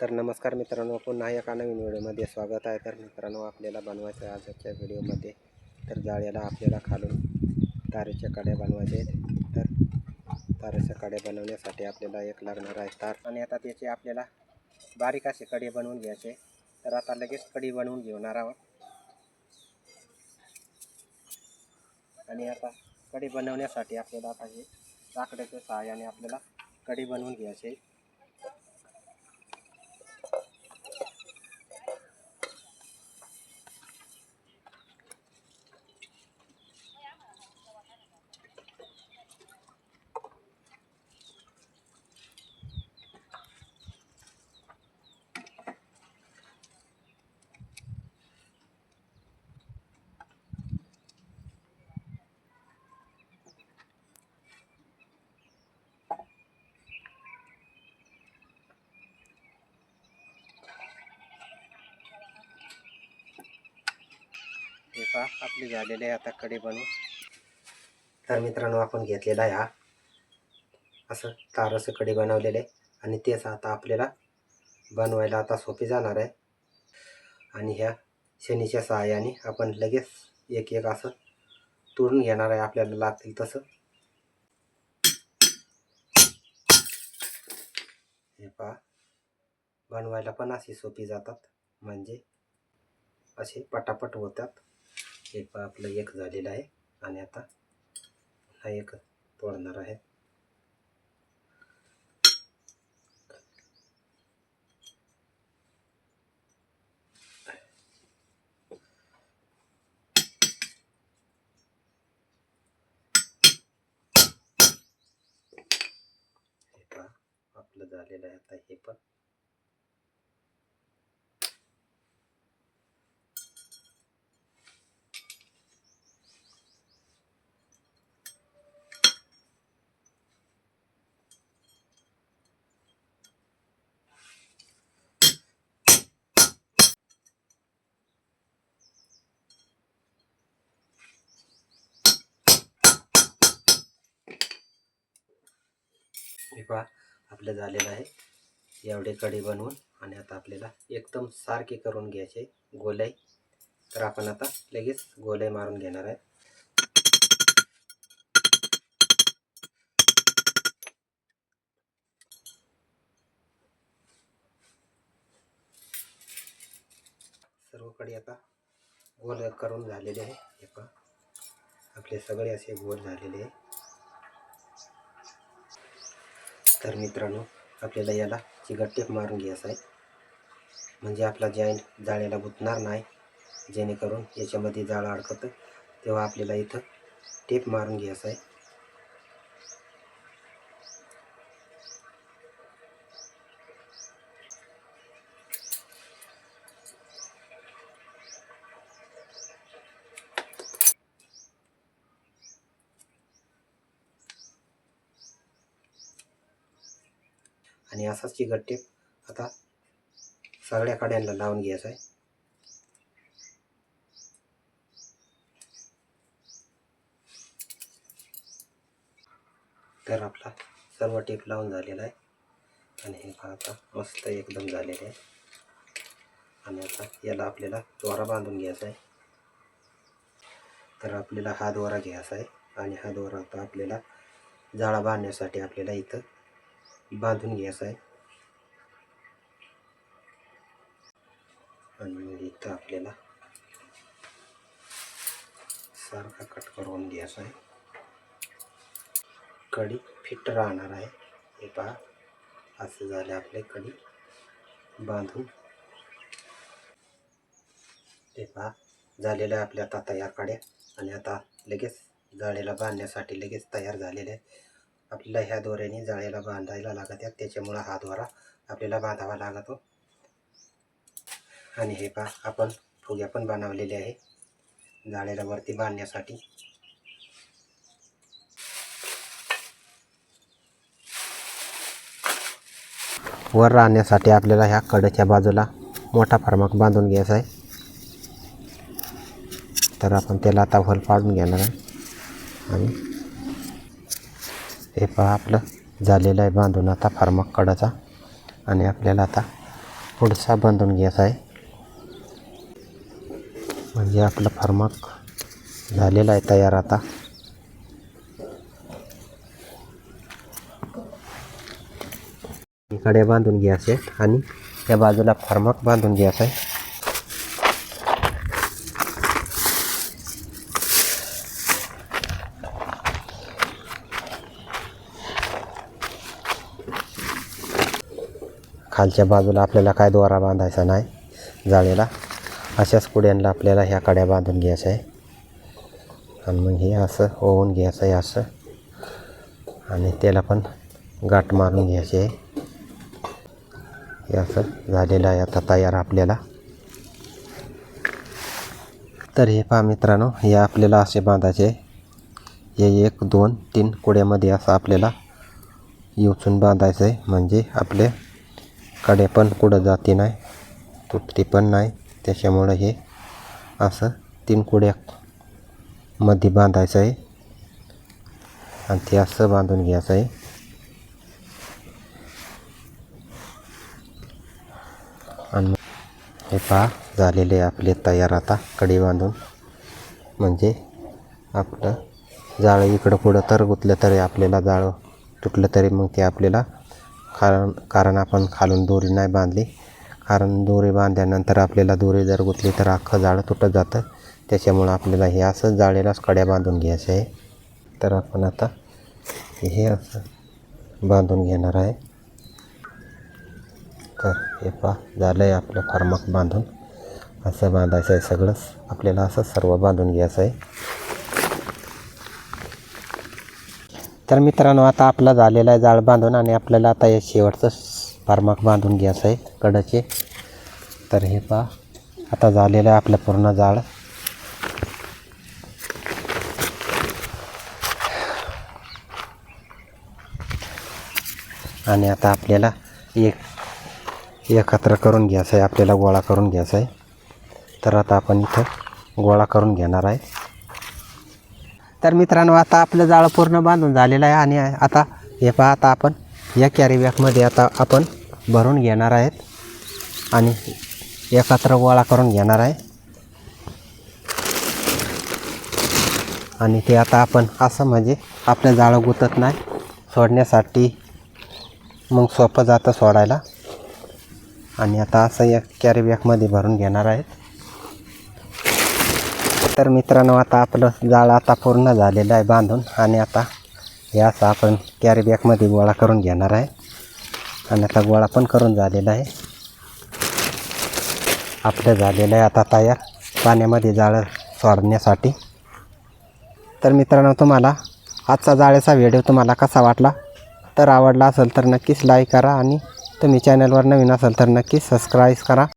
तर नमस्कार मित्रांनो, पुन्हा एका नवीन व्हिडिओमध्ये स्वागत आहे. तर मित्रांनो, आपल्याला बनवायचं आहे आजच्या व्हिडिओमध्ये. तर जाळ्याला आपल्याला खालून तारेच्या कड्या बनवायचे आहेत. तर तारेच्या कड्या बनवण्यासाठी आपल्याला एक लागणार आहे तार, आणि आता त्याचे आपल्याला बारीक असे कडे बनवून घ्यायचे. तर आता लगेच कडी बनवून घेणार आहोत. आणि आता कडी बनवण्यासाठी आपल्याला आता हे लाकडाच्या सहाय्याने आपल्याला कडी बनवून घ्यायचे. हे पहा, आपली झालेले आहे आता कडी बनवून. तर मित्रांनो, आपण घेतलेला आहे हा असं ताराचं कडी बनवलेले, आणि तेच आता आपल्याला बनवायला आता सोपी जाणार आहे. आणि ह्या शनीच्या सहाय्याने आपण लगेच एक एक असं तोडून घेणार आहे, आपल्याला लागतील तसं. हे पहा, बनवायला पण अशी सोपी जातात, म्हणजे असे पटापट होतात. हे पहा, आपलं एक झालेलं आहे, आणि आता हा एक तोडणार आहे. हे पहा, आपलं झालेलं आहे आता हे पण. हे पहा, आपलं झालेलं आहे एवढे कडी बनवून. आणि आता आपल्याला एकदम सारखे करून घ्यायचे गोलाई. तर आपण आता लगेच गोलाई मारून घेणार आहे. सर्व कडी आता गोल करून झालेले आहे. हे पहा, आपले सगळे असे गोल झालेले आहे. तर मित्रांनो, आपल्याला याला चिकट टेप मारून घ्यायचा आहे, म्हणजे आपला जॉईंट जाळ्याला गुंतणार नाही. जेणेकरून याच्यामध्ये जाळं अडकतं, तेव्हा आपल्याला इथं टेप मारून घ्यायचा आहे. आणि असाच चिकट टेप आता सगळ्या कड्यांना लावून घ्यायचा आहे. तर आपला सर्व टेप लावून झालेला आहे, आणि हे पहा आता मस्त एकदम झालेले आहे. आणि आता याला आपल्याला दोरा बांधून घ्यायचा आहे. तर आपल्याला हा दोरा घ्यायचा आहे, आणि हा दोरा आता आपल्याला जाळा बांधण्यासाठी आपल्याला इथं बांधून घ्यायचा आहे. आणि इथं आपल्याला सारखा कट करून घ्यायचा आहे. कडी फिट राहणार आहे. हे पहा, असं झालं आपले कडी बांधून. हे पहा, झालेलं आहे आपल्या आता तयार कड्या. आणि आता लगेच जाळीला बांधण्यासाठी लगेच तयार झालेले आहे. आपल्याला ह्या दोऱ्याने जाळीला बांधायला लागत आहे, त्याच्यामुळं हा दोरा आपल्याला बांधावा लागतो. आणि हे पहा, आपण फुग्या पण बनवलेले आहे जाळीला वरती बांधण्यासाठी. वर राहण्यासाठी आपल्याला ह्या कडेच्या बाजूला मोठा फार्माक बांधून घ्यायचा आहे. तर आपण त्याला आता होल पाडून घेणार आहे. आणि हे पहा, आपलं झालेलं आहे बांधून आता फार्माक कडाचा. आणि आपल्याला आता पुढचा बांधून घ्यायचा आहे. म्हणजे आपला फार्मक झालेला आहे तयार. आता इकडे बांधून घ्यायचे आणि त्या बाजूला फार्मक बांधून घ्यायचं आहे. खालच्या बाजूला आपल्याला काय दोरा बांधायचा नाही जाळीला. अशाच कुड्यांना आपल्याला ह्या कड्या बांधून घ्यायच्या आहे आणि मग हे असं ओवून घ्यायचं आहे असं, आणि त्याला पण गाठ मारून घ्यायची आहे. हे असं झालेलं आहे आता तयार आपल्याला. तर हे पहा मित्रांनो, हे आपल्याला असे बांधायचे. हे 1 2 3 कुड्यामध्ये असं आपल्याला योचून बांधायचं आहे. म्हणजे आपले कडे पण कुठं जाते नाही, तुटती पण नाही. त्याच्यामुळं हे असं 3 कुड्यामध्ये बांधायचं आहे आणि ते असं बांधून घ्यायचं आहे. आणि हे पहा झालेले आपले तयार आता कडी बांधून. म्हणजे आपलं जाळं इकडं पुढं तर गुतलं तरी आपल्याला जाळं तुटलं तरी मग ते आपल्याला कारण आपण खालून दोरी नाही बांधली. कारण दोरी बांधल्यानंतर आपल्याला दोरी जर गुतली तर अख्खं जाळं तुटत जातं. त्याच्यामुळं आपल्याला हे असं जाळीलाच कड्या बांधून घ्यायचं आहे. तर आपण आता हे असं बांधून घेणार आहे. तर हे पहा झालं आहे आपलं फार्मक बांधून. असं बांधायचं आहे सगळंच आपल्याला, असं सर्व बांधून घ्यायचं आहे. तर मित्रांनो, आता आपला झालेला आहे जाळ बांधून आणि आपल्याला आता हे शेवटचं फार्मक बांधून घ्यायचं आहे कडचे. तर हे पहा आता झालेलं आहे आपलं पूर्ण जाळ. आणि आता आपल्याला एकत्र करून घ्यायचं आहे, आपल्याला गोळा करून घ्यायचा आहे. तर आता आपण इथं गोळा करून घेणार आहे. तर मित्रांनो, आता आपलं जाळं पूर्ण बांधून झालेलं आहे. आणि आता हे पहा, आता आपण या कॅरी बॅगमध्ये आता आपण भरून घेणार आहेत आणि एकत्र गोळा करून घेणार आहे. आणि ते आता आपण असं म्हणजे आपलं जाळं गुतत नाही, सोडण्यासाठी मग सोपं जातं सोडायला. आणि आता असं या कॅरी बॅगमध्ये भरून घेणार आहेत. तर मित्रांनो, आता आपलं जाळं आता पूर्ण झालेलं आहे बांधून. आणि आता हे असं आपण कॅरी बॅगमध्ये गोळा करून घेणार आहे. आणि आता गोळा पण करून झालेला आहे आपलं. झालेलं आहे आता तयार पाण्यामध्ये जाळं सोडण्यासाठी. तर मित्रांनो, तुम्हाला आजचा जाळ्याचा व्हिडिओ तुम्हाला कसा वाटला? तर आवडला असेल तर नक्कीच लाईक करा आणि तुम्ही चॅनलवर नवीन असाल तर नक्कीच सबस्क्राईब करा.